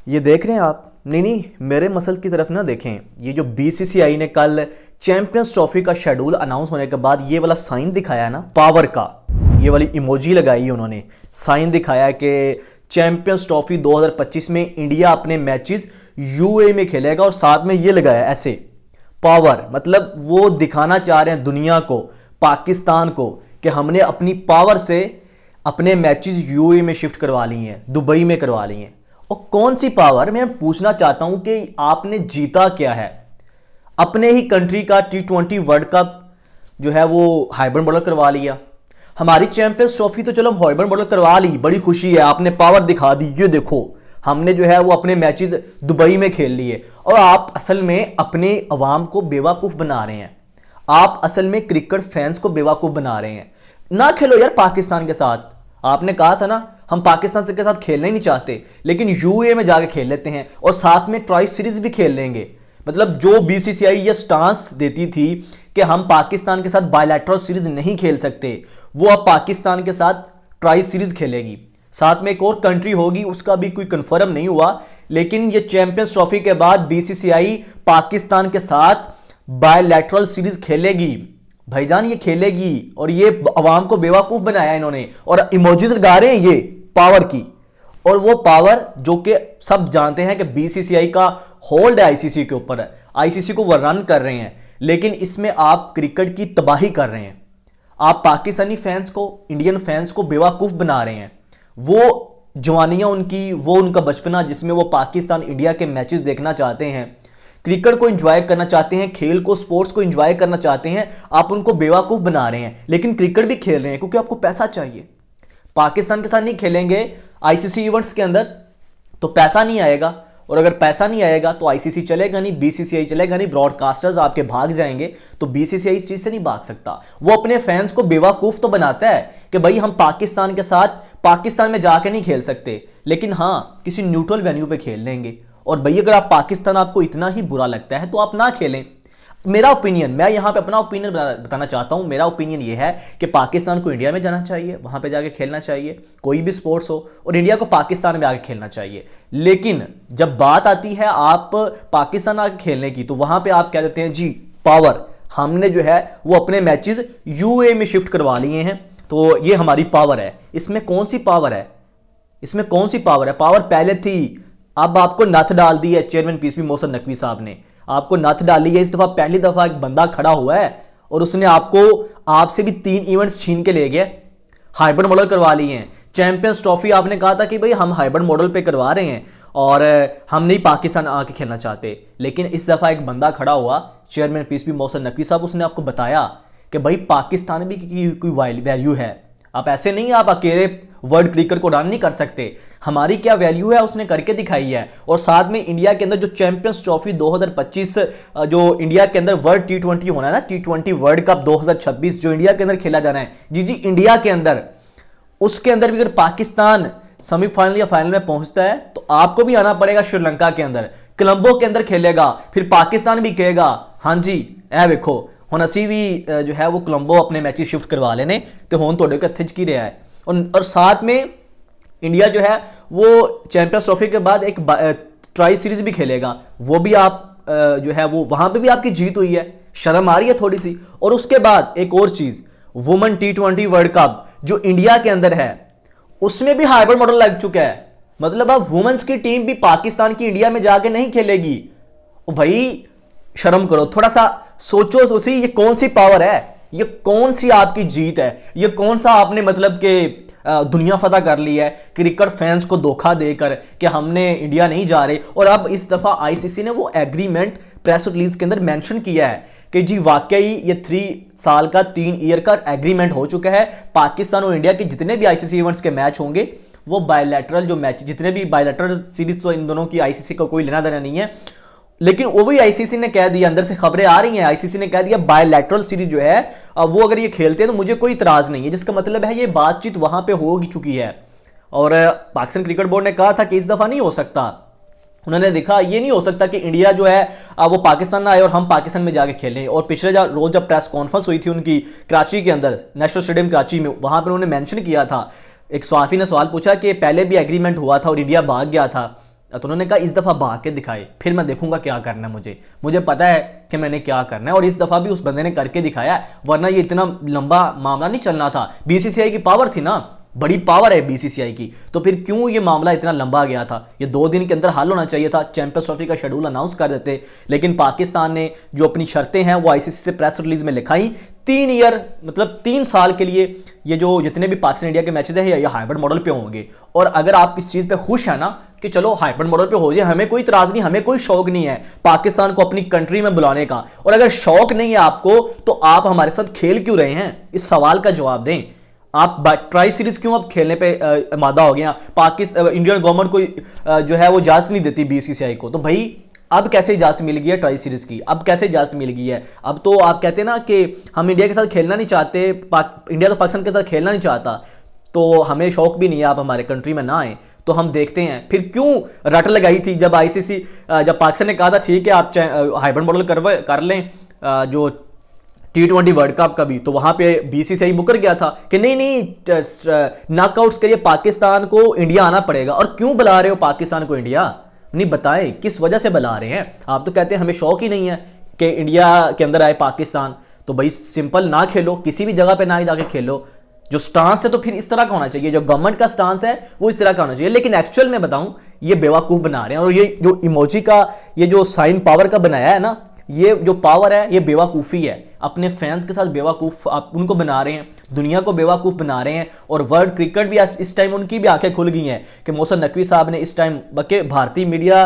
ये देख रहे हैं आप? नहीं नहीं, मेरे मसल की तरफ ना देखें। ये जो बीसीसीआई ने कल चैंपियंस ट्रॉफी का शेड्यूल अनाउंस होने के बाद ये वाला साइन दिखाया ना पावर का, ये वाली इमोजी लगाई उन्होंने, साइन दिखाया कि चैंपियंस ट्रॉफी 2025 में इंडिया अपने मैचेस यूए में खेलेगा और साथ में ये लगाया ऐसे पावर, मतलब वो दिखाना चाह रहे हैं दुनिया को, पाकिस्तान को, कि हमने अपनी पावर से अपने मैचेस यूए में शिफ्ट करवा ली हैं, दुबई में करवा ली हैं। और कौन सी पावर, मैं पूछना चाहता हूं कि आपने जीता क्या है? अपने ही कंट्री का T20 वर्ल्ड कप जो है वो हाइबर्न मॉडल करवा लिया। हमारी चैंपियंस ट्रॉफी तो चलो हम हाइबर्न मॉडल करवा ली, बड़ी खुशी है, आपने पावर दिखा दी, ये देखो हमने जो है वो अपने मैचेस दुबई में खेल लिए। और आप असल में अपने अवाम को बेवकूफ बना रहे हैं, आप असल में क्रिकेट फैंस को बेवकूफ बना रहे हैं। ना खेलो यार पाकिस्तान के साथ, आपने कहा था ना हम पाकिस्तान के साथ खेलना ही नहीं चाहते, लेकिन यूए में जाके खेल लेते हैं और साथ में ट्राई सीरीज भी खेल लेंगे। मतलब जो बीसीसीआई ये स्टांस देती थी कि हम पाकिस्तान के साथ बायलैटरल सीरीज नहीं खेल सकते, वो अब पाकिस्तान के साथ ट्राई सीरीज खेलेगी, साथ में एक और कंट्री होगी, उसका भी कोई कंफर्म नहीं हुआ। लेकिन ये चैंपियंस ट्रॉफी के बाद बीसीसीआई पाकिस्तान के साथ बायलैटरल सीरीज खेलेगी, भाईजान ये खेलेगी। और ये अवाम को बेवकूफ बनाया इन्होंने, और इमोजीज लगा रहे हैं ये पावर की। और वो पावर जो कि सब जानते हैं कि बीसीसीआई का होल्ड है आईसीसी के ऊपर है, आईसीसी को वो रन कर रहे हैं, लेकिन इसमें आप क्रिकेट की तबाही कर रहे हैं। आप पाकिस्तानी फैंस को, इंडियन फैंस को बेवकूफ बना रहे हैं। वो जवानियां उनकी, वो उनका बचपना जिसमें वो पाकिस्तान इंडिया के मैचेस देखना चाहते हैं, क्रिकेट को एंजॉय करना चाहते हैं, खेल को, स्पोर्ट्स को एंजॉय करना चाहते हैं, आप उनको बेवकूफ बना रहे हैं। लेकिन क्रिकेट भी खेल रहे हैं क्योंकि आपको पैसा चाहिए। पाकिस्तान के साथ नहीं खेलेंगे आईसीसी इवेंट्स के अंदर तो पैसा नहीं आएगा, और अगर पैसा नहीं आएगा तो आईसीसी चलेगा नहीं, बीसीसीआई चलेगा नहीं, ब्रॉडकास्टर्स आपके भाग जाएंगे। तो बीसीसीआई इस चीज से नहीं भाग सकता। वो अपने फैंस को बेवकूफ तो बनाता है कि भाई हम पाकिस्तान के साथ पाकिस्तान में जाके नहीं खेल सकते, लेकिन हाँ किसी न्यूट्रल वेन्यू पे खेल लेंगे। और भाई अगर आप पाकिस्तान आपको इतना ही बुरा लगता है तो आप ना खेलें। मेरा ओपिनियन, मैं यहां पे अपना ओपिनियन बताना चाहता हूं। मेरा ओपिनियन ये है कि पाकिस्तान को इंडिया में जाना चाहिए, वहां पे जाके खेलना चाहिए, कोई भी स्पोर्ट्स हो, और इंडिया को पाकिस्तान में आके खेलना चाहिए। लेकिन जब बात आती है आप पाकिस्तान आके खेलने की, तो वहां पे आप कह देते हैं जी पावर, हमने जो है वो अपने मैचेस यूए में शिफ्ट करवा लिए हैं, तो ये हमारी पावर है। इसमें कौन सी पावर है? इसमें कौन सी पावर है? पावर पहले थी, अब आपको नथ डाल दी है चेयरमैन पीसीबी मोहसिन नकवी साहब ने, आपको नथ डाली है। इस दफा पहली दफा एक बंदा खड़ा हुआ है और उसने आपसे भी 3 इवेंट्स छीन के ले गया, हाइब्रिड मॉडल करवा लिए हैं। चैंपियंस ट्रॉफी आपने कहा था कि भाई हम हाइब्रिड मॉडल पे करवा रहे हैं और हम नहीं पाकिस्तान आके खेलना चाहते, लेकिन इस दफा एक बंदा खड़ा हुआ चेयरमैन पीसीबी मोहसिन नकवी साहब, उसने आपको बताया कि भाई पाकिस्तान भी की कोई वैल्यू है। आप ऐसे नहीं, आप अकेले वर्ल्ड क्रिकेट को रन नहीं कर सकते, हमारी क्या वैल्यू है उसने करके दिखाई है। और साथ में इंडिया के अंदर जो चैंपियंस ट्रॉफी 2025 जो इंडिया के अंदर वर्ल्ड T20 होना है ना, T20 वर्ल्ड कप 2026 जो इंडिया के अंदर खेला जाना है, जी जी इंडिया के अंदर, उसके अंदर भी अगर पाकिस्तान सेमीफाइनल या फाइनल में पहुंचता है तो आपको भी आना पड़ेगा श्रीलंका के अंदर, कोलंबो के अंदर खेलेगा, फिर पाकिस्तान भी कहेगा हाँ जी ए देखो ਹੁਣ ਅਸੀਂ भी जो है वो कोलंबो अपने मैचेस शिफ्ट करवा लेने तो हुण तुहाडे कोल हत्थ च की रहा है। और साथ में इंडिया जो है वो चैंपियंस ट्रॉफी के बाद एक ट्राई सीरीज भी खेलेगा, वो भी आप जो है वो वहां पे भी आपकी जीत हुई है, शर्म आ रही है थोड़ी सी। और उसके बाद एक और चीज, वुमेन T20 वर्ल्ड कप जो इंडिया के अंदर है उसमें भी हाइब्रिड मॉडल लग चुका है। मतलब अब वुमेन्स की टीम भी पाकिस्तान की इंडिया में जाके नहीं खेलेगी। भाई शर्म करो, थोड़ा सा सोचो सोची, ये कौन सी पावर है, ये कौन सी आपकी जीत है, ये कौन सा आपने मतलब कि दुनिया फतह कर ली है क्रिकेट फैंस को धोखा देकर कि हमने इंडिया नहीं जा रहे। और अब इस दफा आईसीसी ने वो एग्रीमेंट प्रेस रिलीज के अंदर मेंशन किया है कि जी वाकई ये 3 साल का 3 ईयर का एग्रीमेंट हो चुका है। पाकिस्तान और इंडिया के जितने भी आईसीसी इवेंट्स के मैच होंगे वो बायलैटरल जो मैच, जितने भी बायलैटरल सीरीज, तो इन दोनों की आईसीसी का कोई लेना देना नहीं है। लेकिन वो भी आईसीसी ने कह दिया, अंदर से खबरें आ रही हैं, आईसीसी ने कह दिया बायलैटरल सीरीज जो है वो अगर ये खेलते हैं तो मुझे कोई इतराज नहीं है, जिसका मतलब है ये बातचीत वहां पे हो चुकी है। और पाकिस्तान क्रिकेट बोर्ड ने कहा था कि इस दफा नहीं हो सकता, उन्होंने देखा ये नहीं हो सकता कि इंडिया जो है वो पाकिस्तान ना आए और हम पाकिस्तान में जाके खेलें। और पिछले रोज जब प्रेस कॉन्फ्रेंस हुई थी उनकी कराची के अंदर, नेशनल स्टेडियम कराची में, वहां पर उन्होंने मेंशन किया था, एक सहाफी ने सवाल पूछा कि पहले भी एग्रीमेंट हुआ था और इंडिया भाग गया था, तो उन्होंने कहा इस दफ़ा भाग के दिखाए, फिर मैं देखूंगा क्या करना है मुझे पता है कि मैंने क्या करना है, और इस दफ़ा भी उस बंदे ने करके दिखाया, वरना ये इतना लंबा मामला नहीं चलना था। बीसीसीआई की पावर थी ना, बड़ी पावर है बीसीसीआई की, तो फिर क्यों ये मामला इतना लंबा गया था? ये 2 दिन के अंदर हल होना चाहिए था, चैंपियंस ट्रॉफी का शेड्यूल अनाउंस कर देते। लेकिन पाकिस्तान ने जो अपनी शर्तें हैं वो आईसीसी से प्रेस रिलीज में लिखाई, 3 ईयर मतलब 3 साल के लिए ये जो जितने भी पाकिस्तान इंडिया के मैचेस हैं ये हाइब्रिड मॉडल पे होंगे। और अगर आप इस चीज़ पे खुश है ना कि चलो हाइब्रिड मॉडल पे हो जाए, हमें कोई इतराज नहीं, हमें कोई शौक नहीं है पाकिस्तान को अपनी कंट्री में बुलाने का, और अगर शौक नहीं है आपको तो आप हमारे साथ खेल क्यों रहे हैं? इस सवाल का जवाब दें। आप ट्राई सीरीज क्यों अब खेलने पे मादा हो गया? पाकिस्तान इंडियन गवर्नमेंट को जो है वो इजाजत नहीं देती बीसीसीआई को, तो भाई अब कैसे इजाजत मिल गई है ट्राई सीरीज की? अब कैसे इजाजत मिल गई है? अब तो आप कहते हैं ना कि हम इंडिया के साथ खेलना नहीं चाहते, इंडिया तो पाकिस्तान के साथ खेलना नहीं चाहता, तो हमें शौक भी नहीं है आप हमारे कंट्री में ना आए। तो हम देखते हैं फिर क्यों रट लगाई थी जब आईसीसी जब पाकिस्तान ने कहा था ठीक है आप हाइब्रिड मॉडल कर लें जो T20 वर्ल्ड कप का भी, तो वहां पे बीसीसीआई मुकर गया था कि नहीं नॉकआउट्स के लिए पाकिस्तान को इंडिया आना पड़ेगा। और क्यों बुला रहे हो पाकिस्तान को इंडिया? नहीं बताएं किस वजह से बुला रहे हैं? आप तो कहते हैं हमें शौक ही नहीं है कि इंडिया के अंदर आए पाकिस्तान, तो भाई सिंपल ना खेलो, किसी भी जगह पे ना ही जाके खेलो। जो स्टांस है तो फिर इस तरह का होना चाहिए, जो गवर्नमेंट का स्टांस है वो इस तरह का होना चाहिए। लेकिन एक्चुअल में बताऊं ये बेवकूफ बना रहे हैं, और ये जो इमोजी का ये जो साइन पावर का बनाया है ना, ये जो पावर है ये बेवकूफ़ी है, अपने फैंस के साथ बेवकूफ़ आप उनको बना रहे हैं, दुनिया को बेवकूफ़ बना रहे हैं। और वर्ल्ड क्रिकेट भी इस टाइम उनकी भी आंखें खुल गई हैं कि मोहसिन नकवी साहब ने इस टाइम बल्कि भारतीय मीडिया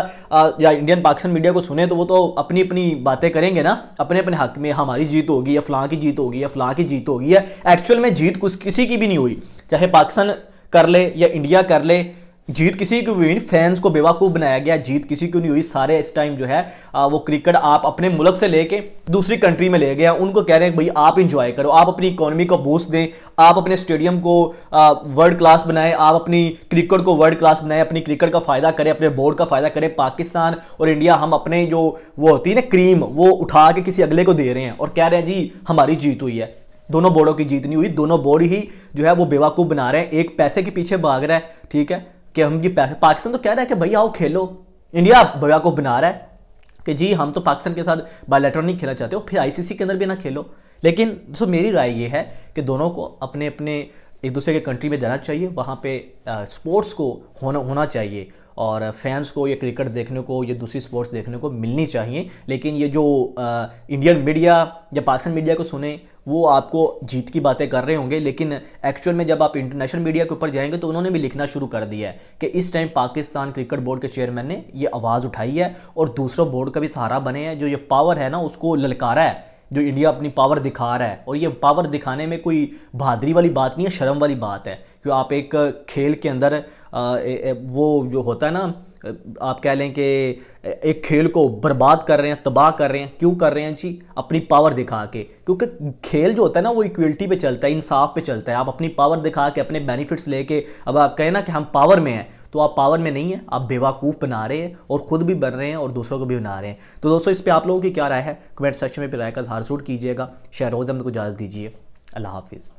या इंडियन पाकिस्तान मीडिया को सुने तो वो तो अपनी अपनी बातें करेंगे ना, अपने अपने हक में हमारी जीत होगी या फलां की जीत होगी या फलां की जीत होगी है। एक्चुअल में जीत किसी की भी नहीं हुई, चाहे पाकिस्तान कर ले या इंडिया कर ले, जीत किसी की हुई नहीं, फैंस को बेवकूफ़ बनाया गया, जीत किसी की नहीं हुई। सारे इस टाइम जो है वो क्रिकेट आप अपने मुल्क से लेके दूसरी कंट्री में ले गए, उनको कह रहे हैं भाई आप इंजॉय करो, आप अपनी इकोनॉमी को बूस्ट दें, आप अपने स्टेडियम को वर्ल्ड क्लास बनाएं, आप अपनी क्रिकेट को वर्ल्ड क्लास बनाएं, अपनी क्रिकेट का फ़ायदा करें, अपने बोर्ड का फ़ायदा करें। पाकिस्तान और इंडिया हम अपने जो वो होती है ना क्रीम, वो उठा के किसी अगले को दे रहे हैं और कह रहे हैं जी हमारी जीत हुई है। दोनों बोर्डों की जीत नहीं हुई, दोनों बोर्ड ही जो है वो बेवकूफ़ बना रहे हैं, एक पैसे के पीछे भाग रहा है, ठीक है कि हम जी पाकिस्तान तो कह रहा है कि भाई आओ खेलो, इंडिया बेवकूफ़ बना रहा है कि जी हम तो पाकिस्तान के साथ बायलैटरल नहीं खेलना चाहते हो, फिर आईसीसी के अंदर भी ना खेलो। लेकिन दोस्तों मेरी राय ये है कि दोनों को अपने अपने एक दूसरे के कंट्री में जाना चाहिए, वहाँ पे स्पोर्ट्स को होना चाहिए, और फैंस को ये क्रिकेट देखने को, ये दूसरी स्पोर्ट्स देखने को मिलनी चाहिए। लेकिन ये जो इंडियन मीडिया या पाकिस्तान मीडिया को सुने वो आपको जीत की बातें कर रहे होंगे, लेकिन एक्चुअल में जब आप इंटरनेशनल मीडिया के ऊपर जाएंगे तो उन्होंने भी लिखना शुरू कर दिया है कि इस टाइम पाकिस्तान क्रिकेट बोर्ड के चेयरमैन ने ये आवाज़ उठाई है और दूसरों बोर्ड का भी सहारा बने हैं, जो ये पावर है ना उसको ललकारा है, जो इंडिया अपनी पावर दिखा रहा है। और ये पावर दिखाने में कोई बहादुरी वाली बात नहीं है, शर्म वाली बात है, क्योंकि आप एक खेल के अंदर वो जो होता है ना, आप कह लें कि एक खेल को बर्बाद कर रहे हैं, तबाह कर रहे हैं। क्यों कर रहे हैं जी? अपनी पावर दिखा के, क्योंकि खेल जो होता है ना वो इक्वलिटी पे चलता है, इंसाफ पे चलता है। आप अपनी पावर दिखा के, अपने बेनिफिट्स लेके, अब आप कहें ना कि हम पावर में हैं, तो आप पावर में नहीं है, आप बेवकूफ़ बना रहे हैं और ख़ुद भी बन रहे हैं और दूसरों को भी बना रहे हैं। तो दोस्तों इस पर आप लोगों की क्या राय है? कमेंट सेक्शन में राय का इज़हार ज़रूर कीजिएगा। शहरोज़ अहमद को इजाज़त दीजिए। अल्लाह हाफिज़।